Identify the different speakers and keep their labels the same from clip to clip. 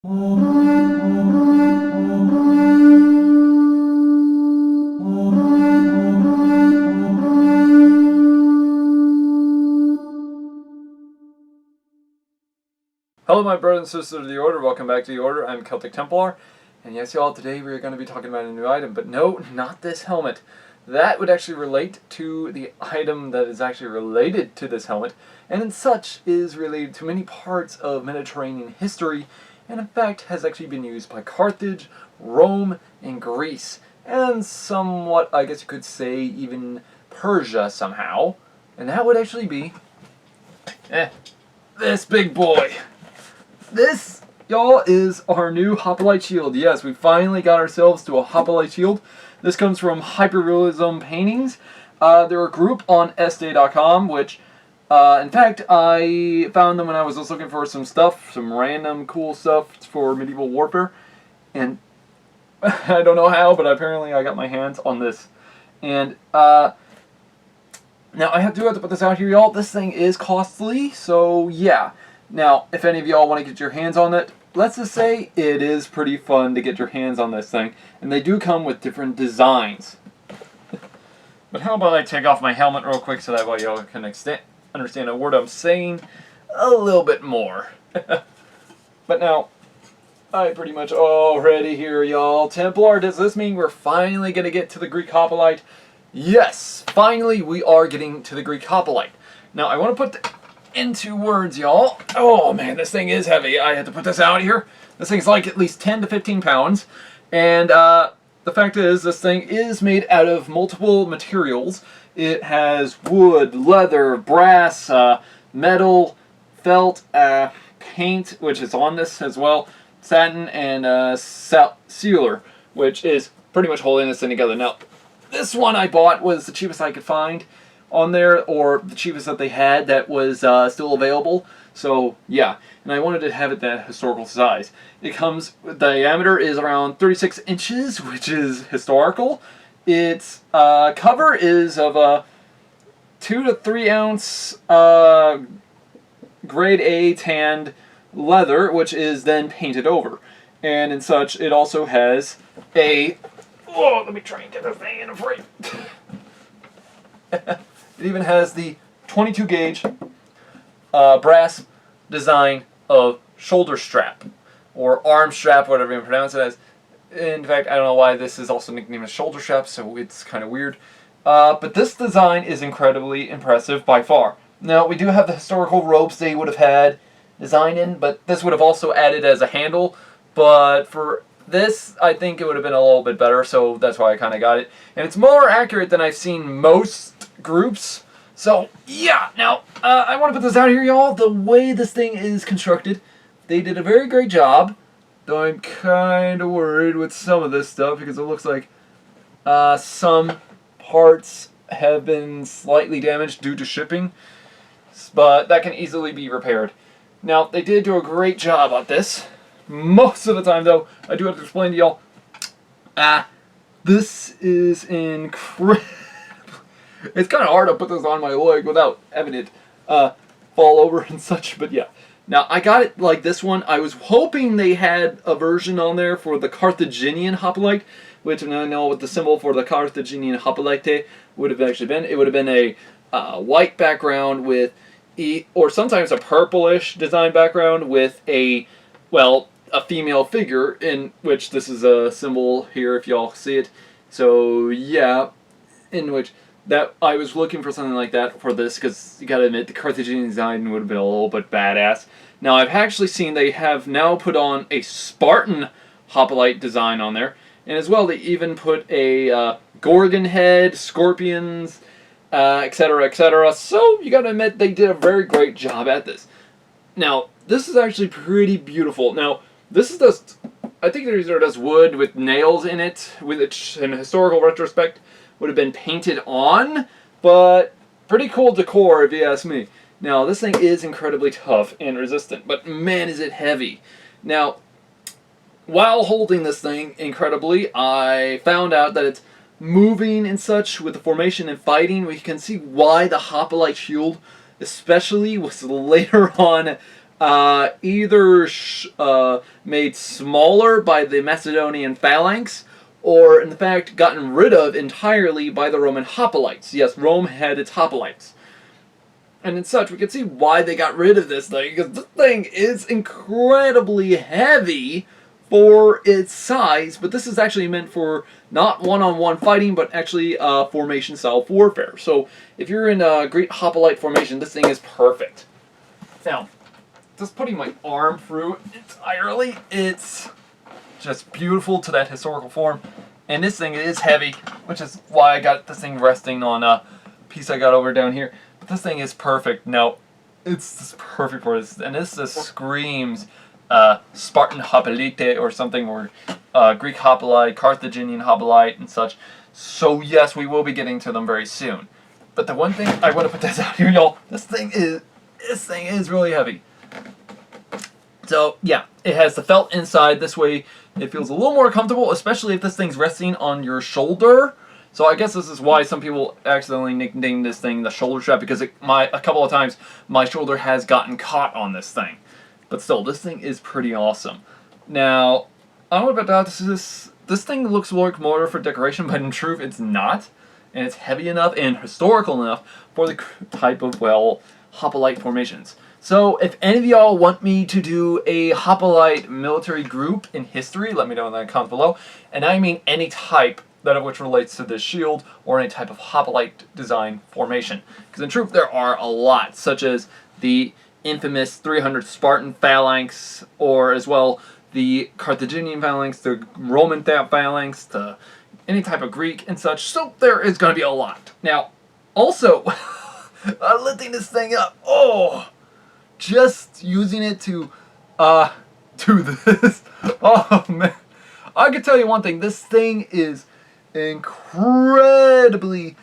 Speaker 1: Hello my brothers and sisters of the Order, welcome back to the Order. I'm Celtic Templar, and yes y'all, today we're going to be talking about a new item, but no, not this helmet. That would actually relate to the item that is actually related to this helmet, and in such is related to many parts of Mediterranean history, and in fact has actually been used by Carthage, Rome, and Greece, and somewhat, I guess you could say, even Persia somehow, and that would actually be this big boy. This, y'all, is our new Hoplite shield. Yes, we finally got ourselves to a Hoplite shield. This comes from Hyperrealism Paintings. They're a group on sday.com, which, in fact, I found them when I was just looking for some stuff, some random cool stuff for medieval warfare. And I don't know how, but apparently I got my hands on this. And, now I have to put this out here, y'all. This thing is costly, so yeah. Now, if any of y'all want to get your hands on it, let's just say it is pretty fun to get your hands on this thing. And they do come with different designs. But how about I take off my helmet real quick so that way y'all can understand a word I'm saying a little bit more. But now, I pretty much already here, y'all. Templar, does this mean we're finally going to get to the Greek Hoplite? Yes, finally we are getting to the Greek Hoplite. Now, I want to put into words, y'all. Oh man, this thing is heavy. I had to put this out here. This thing's like at least 10 to 15 pounds. And the fact is, this thing is made out of multiple materials. It has wood, leather, brass, metal, felt, paint, which is on this as well, satin, and sealer, which is pretty much holding this thing together. Now, this one I bought was the cheapest I could find on there, or the cheapest that they had that was still available. So yeah, and I wanted to have it that historical size. It comes, the diameter is around 36 inches, which is historical. Its cover is of a 2 to 3 ounce grade A tanned leather, which is then painted over. And in such, it also has a, oh, let me try and get this thing in a frame. It even has the 22 gauge brass design of shoulder strap, or arm strap, whatever you pronounce it as. In fact, I don't know why this is also nicknamed as shoulder strap, so it's kind of weird. But this design is incredibly impressive by far. Now, we do have the historical ropes they would have had designed in, but this would have also added as a handle. But for this, I think it would have been a little bit better, so that's why I kind of got it. And it's more accurate than I've seen most groups. So, yeah. Now, I want to put this out here, y'all. The way this thing is constructed, they did a very great job. Though I'm kind of worried with some of this stuff because it looks like some parts have been slightly damaged due to shipping. But that can easily be repaired. Now, they did do a great job on this. Most of the time, though, I do have to explain to y'all, this is incredible. It's kind of hard to put this on my leg without having it fall over and such, but yeah. Now, I got it like this one. I was hoping they had a version on there for the Carthaginian Hoplite, which I know what the symbol for the Carthaginian Hoplite would have actually been. It would have been a white background with, or sometimes a purplish design background with a, well, a female figure, in which this is a symbol here if y'all see it. So yeah, in which that I was looking for something like that for this, because you gotta admit the Carthaginian design would have been a little bit badass. Now I've actually seen they have now put on a Spartan Hoplite design on there, and as well they even put a Gorgon head, scorpions, etc., etc. So you gotta admit they did a very great job at this. Now this is actually pretty beautiful. Now this is just, I think these are just wood with nails in it, which in historical retrospect would have been painted on, but pretty cool decor if you ask me. Now this thing is incredibly tough and resistant, but man is it heavy. Now, while holding this thing incredibly, I found out that it's moving and such with the formation and fighting. We can see why the Hoplite shield especially was later on either made smaller by the Macedonian phalanx, or in fact gotten rid of entirely by the Roman hoplites. Yes, Rome had its hoplites. And in such, we can see why they got rid of this thing, because this thing is incredibly heavy for its size, but this is actually meant for not one-on-one fighting, but actually formation-style warfare. So if you're in a Greek hoplite formation, this thing is perfect. Now, just putting my arm through entirely, it's just beautiful to that historical form. And this thing is heavy, which is why I got this thing resting on a piece I got over down here. But this thing is perfect. Now, it's just perfect for this. And this just screams Spartan hoplite or something, or Greek hoplite, Carthaginian hoplite, and such. So yes, we will be getting to them very soon. But the one thing I want to put this out here, y'all, this thing is really heavy. So yeah, it has the felt inside. This way it feels a little more comfortable, especially if this thing's resting on your shoulder. So I guess this is why some people accidentally nicknamed this thing the shoulder strap, because a couple of times my shoulder has gotten caught on this thing. But still, this thing is pretty awesome. Now, I don't know about this thing looks like more for decoration, but in truth it's not. And it's heavy enough and historical enough for the type of, well, hoplite formations. So if any of y'all want me to do a hoplite military group in history, let me know in the comments below. And I mean any type that of which relates to this shield or any type of hoplite design formation. Because in truth there are a lot, such as the infamous 300 Spartan phalanx, or as well the Carthaginian phalanx, the Roman phalanx, the any type of Greek and such. So there is going to be a lot. Now, also, lifting this thing up, just using it to do this. Oh man, I can tell you one thing. This thing is incredibly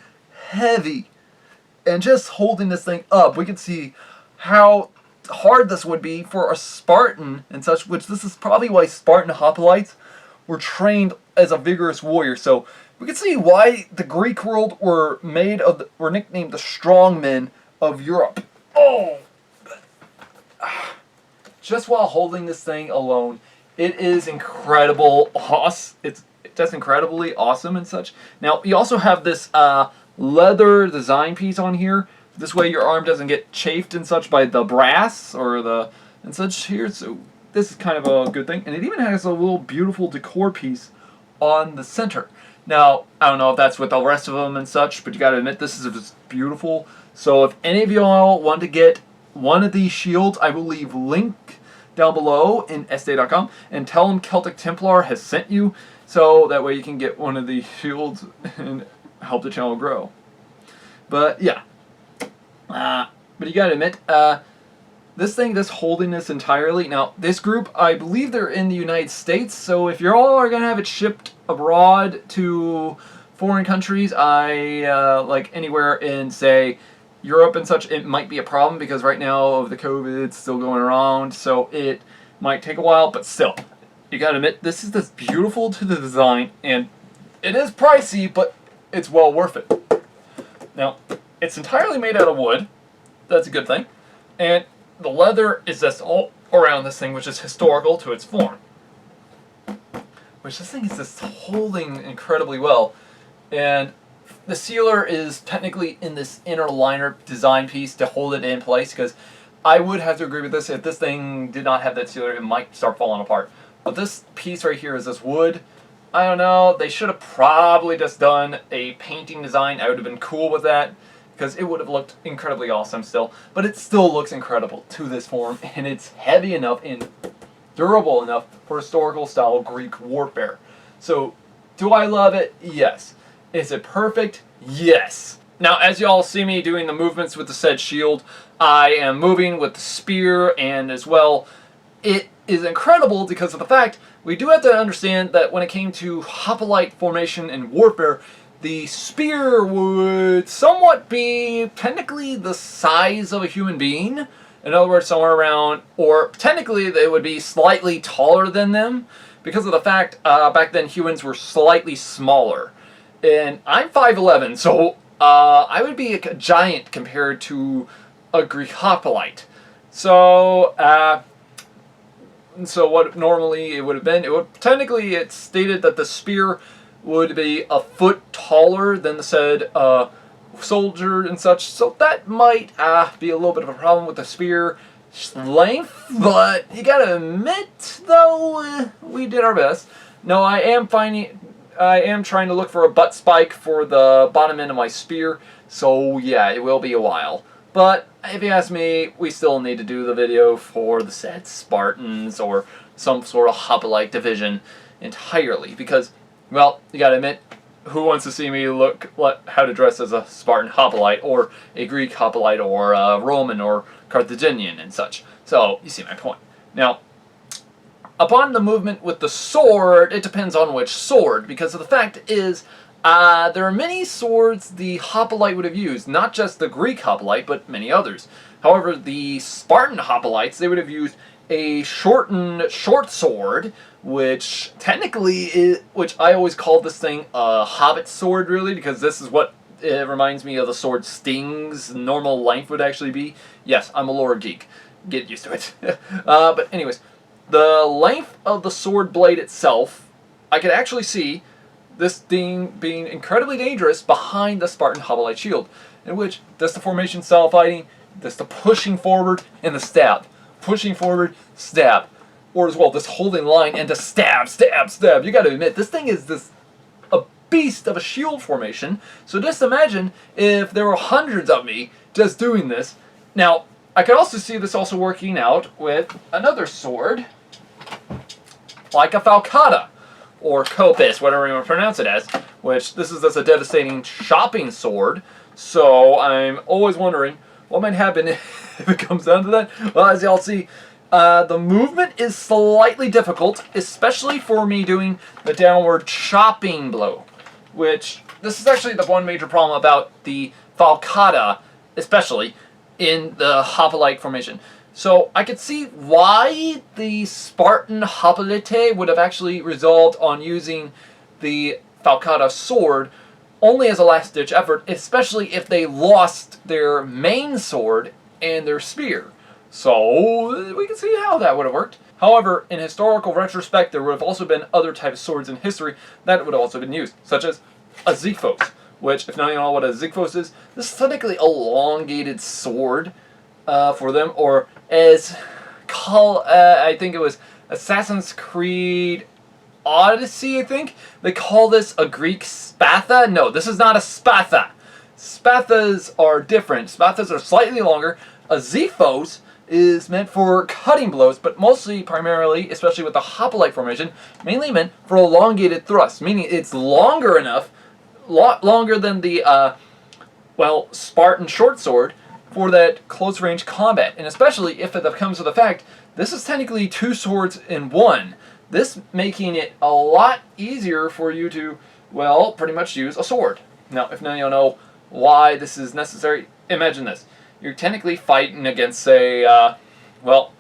Speaker 1: heavy, and just holding this thing up, we can see how hard this would be for a Spartan and such. Which this is probably why Spartan hoplites were trained as a vigorous warrior. So we can see why the Greek world were nicknamed the strongmen of Europe. Just while holding this thing alone, it is incredible. It's just incredibly awesome and such. Now, you also have this leather design piece on here. This way your arm doesn't get chafed and such by the brass or and such here. So this is kind of a good thing. And it even has a little beautiful decor piece on the center. Now, I don't know if that's with the rest of them and such, but you gotta admit this is just beautiful. So if any of y'all want to get one of these shields, I will leave link down below in sday.com and tell them Celtic Templar has sent you, so that way you can get one of these shields and help the channel grow. But yeah, but you gotta admit, this thing just holding this entirely. Now, this group, I believe they're in the United States, so if you all are gonna have it shipped abroad to foreign countries, like anywhere in, say, Europe and such, it might be a problem because right now of the COVID, it's still going around, so it might take a while, but still, you gotta admit, this is just beautiful to the design, and it is pricey, but it's well worth it. Now, it's entirely made out of wood. That's a good thing. And the leather is just all around this thing, which is historical to its form. Which this thing is just holding incredibly well. And the sealer is technically in this inner liner design piece to hold it in place, because I would have to agree with this. If this thing did not have that sealer, it might start falling apart. But this piece right here is this wood. I don't know, they should have probably just done a painting design. I would have been cool with that, because it would have looked incredibly awesome still. But it still looks incredible to this form, and it's heavy enough and durable enough for historical style Greek warfare. So, do I love it? Yes. Is it perfect? Yes. Now, as y'all see me doing the movements with the said shield, I am moving with the spear, and as well, it is incredible because of the fact we do have to understand that when it came to hoplite formation and warfare, the spear would somewhat be technically the size of a human being. In other words, somewhere around, or technically they would be slightly taller than them, because of the fact back then humans were slightly smaller. And I'm 5'11", so I would be a giant compared to a Greek hoplite. So, so what normally it would have been, technically it's stated that the spear would be a foot taller than the said soldier and such, so that might be a little bit of a problem with the spear length, but you gotta admit, though, we did our best. No, I am trying to look for a butt spike for the bottom end of my spear, so yeah, it will be a while. But if you ask me, we still need to do the video for the said Spartans or some sort of hoplite division entirely, because, well, you gotta admit, who wants to see me look how to dress as a Spartan hoplite, or a Greek hoplite, or a Roman, or Carthaginian, and such? So, you see my point. Now, upon the movement with the sword, it depends on which sword, because the fact is, there are many swords the hoplite would have used, not just the Greek hoplite, but many others. However, the Spartan hoplites, they would have used a shortened short sword, which technically is, which I always called this thing a hobbit sword, really, because this is what it reminds me of the sword Sting's normal length would actually be. Yes, I'm a lore geek. Get used to it. But anyways, the length of the sword blade itself, I could actually see this thing being incredibly dangerous behind the Spartan hoplite shield, in which that's the formation style fighting, that's the pushing forward, and the stab. Pushing forward, stab. Or as well, this holding line and the stab, stab, stab. You gotta admit, this thing is a beast of a shield formation. So just imagine if there were hundreds of me just doing this. Now, I could also see this also working out with another sword, like a falcata, or copis, whatever you want to pronounce it as, which this is just a devastating chopping sword. So I'm always wondering what might happen if it comes down to that. Well, as y'all see, the movement is slightly difficult, especially for me doing the downward chopping blow, which this is actually the one major problem about the falcata, especially in the hoplite formation. So I could see why the Spartan hoplite would have actually resolved on using the falcata sword only as a last-ditch effort, especially if they lost their main sword and their spear. So we can see how that would have worked. However, in historical retrospect, there would have also been other types of swords in history that would have also been used, such as a ziphos, which, if none of you know what a ziphos is, this is technically a elongated sword for them, or as I think it was Assassin's Creed Odyssey, I think? They call this a Greek spatha? No, this is not a spatha. Spathas are different. Spathas are slightly longer. A ziphos is meant for cutting blows, but mostly, primarily, especially with the hoplite formation, mainly meant for elongated thrusts, meaning it's longer enough, lot longer than the, well, Spartan short sword for that close-range combat. And especially if it comes to the fact, this is technically two swords in one. This making it a lot easier for you to, well, pretty much use a sword. Now, if none of you know why this is necessary, imagine this. You're technically fighting against, say, well,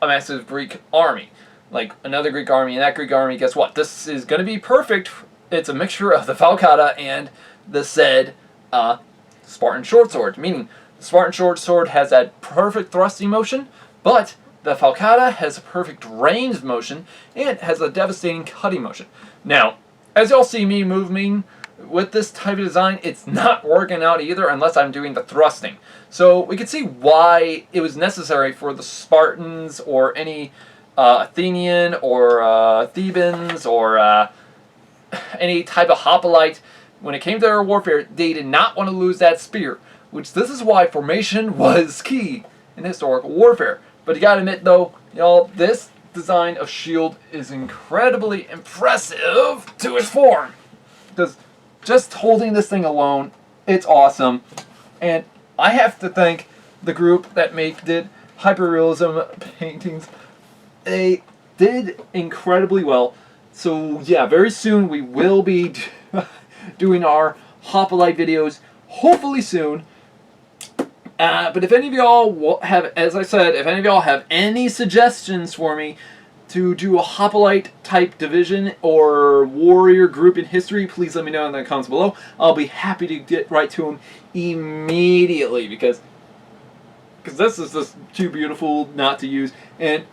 Speaker 1: a massive Greek army. Like, another Greek army, and that Greek army, guess what? This is going to be perfect. It's a mixture of the falcata and the said Spartan short sword. Meaning, the Spartan short sword has that perfect thrusting motion, but the falcata has a perfect ranged motion, and has a devastating cutting motion. Now, as y'all see me moving with this type of design, it's not working out either unless I'm doing the thrusting. So we can see why it was necessary for the Spartans or any Athenian or Thebans or any type of hoplite. When it came to their warfare, they did not want to lose that spear, which this is why formation was key in historical warfare. But you gotta admit though, y'all, this design of shield is incredibly impressive to its form. Because just holding this thing alone, it's awesome. And I have to thank the group that did hyperrealism paintings. They did incredibly well. So yeah, very soon we will be doing our hoplite videos, hopefully soon. But if any of y'all have, as I said, if any of y'all have any suggestions for me to do a hoplite type division or warrior group in history, please let me know in the comments below. I'll be happy to get right to them immediately, because because this is just too beautiful not to use. And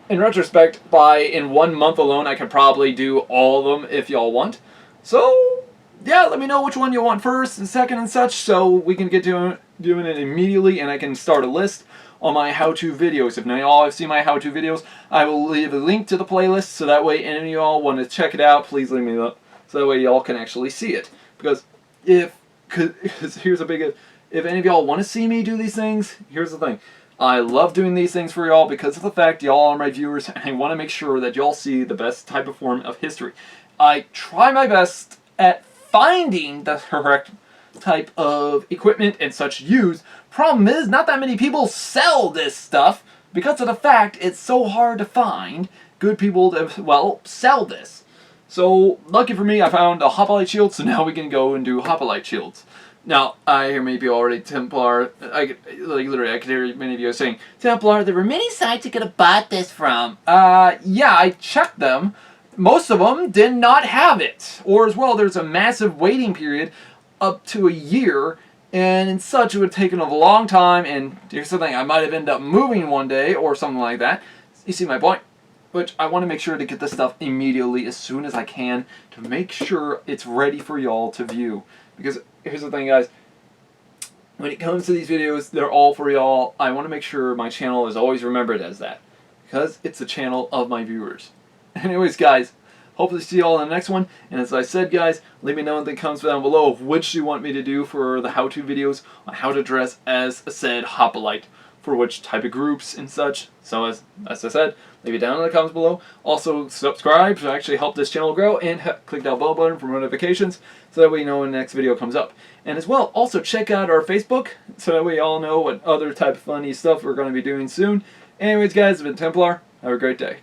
Speaker 1: in retrospect, in 1 month alone, I could probably do all of them if y'all want. So yeah, let me know which one you want first and second and such, so we can get doing it immediately, and I can start a list on my how-to videos. If none of y'all have seen my how-to videos, I will leave a link to the playlist, so that way any of y'all want to check it out, please leave me up, so that way y'all can actually see it. Because here's a big if any of y'all want to see me do these things, here's the thing. I love doing these things for y'all because of the fact y'all are my viewers, and I want to make sure that y'all see the best type of form of history. I try my best at finding the correct type of equipment and such used. Problem is, not that many people sell this stuff because of the fact it's so hard to find good people to, well, sell this. So, lucky for me, I found a Hoplite shield, so now we can go and do Hoplite shields. Now, I hear maybe already Templar, literally, I could hear many of you saying, Templar, there were many sites you could have bought this from. Yeah, I checked them. Most of them did not have it. Or as well, there's a massive waiting period up to a year, and in such it would have taken a long time, and here's the thing, I might have ended up moving one day or something like that. You see my point? Which I want to make sure to get this stuff immediately as soon as I can to make sure it's ready for y'all to view. Because here's the thing, guys. When it comes to these videos, they're all for y'all. I want to make sure my channel is always remembered as that. Because it's the channel of my viewers. Anyways, guys, hopefully see you all in the next one. And as I said, guys, let me know in the comments down below of which you want me to do for the how-to videos on how to dress as said Hoplite, for which type of groups and such. So as I said, leave it down in the comments below. Also subscribe to actually help this channel grow, and click that bell button for notifications so that way you know when the next video comes up. And as well, also check out our Facebook so that way you all know what other type of funny stuff we're going to be doing soon. Anyways, guys, it's been Templar. Have a great day.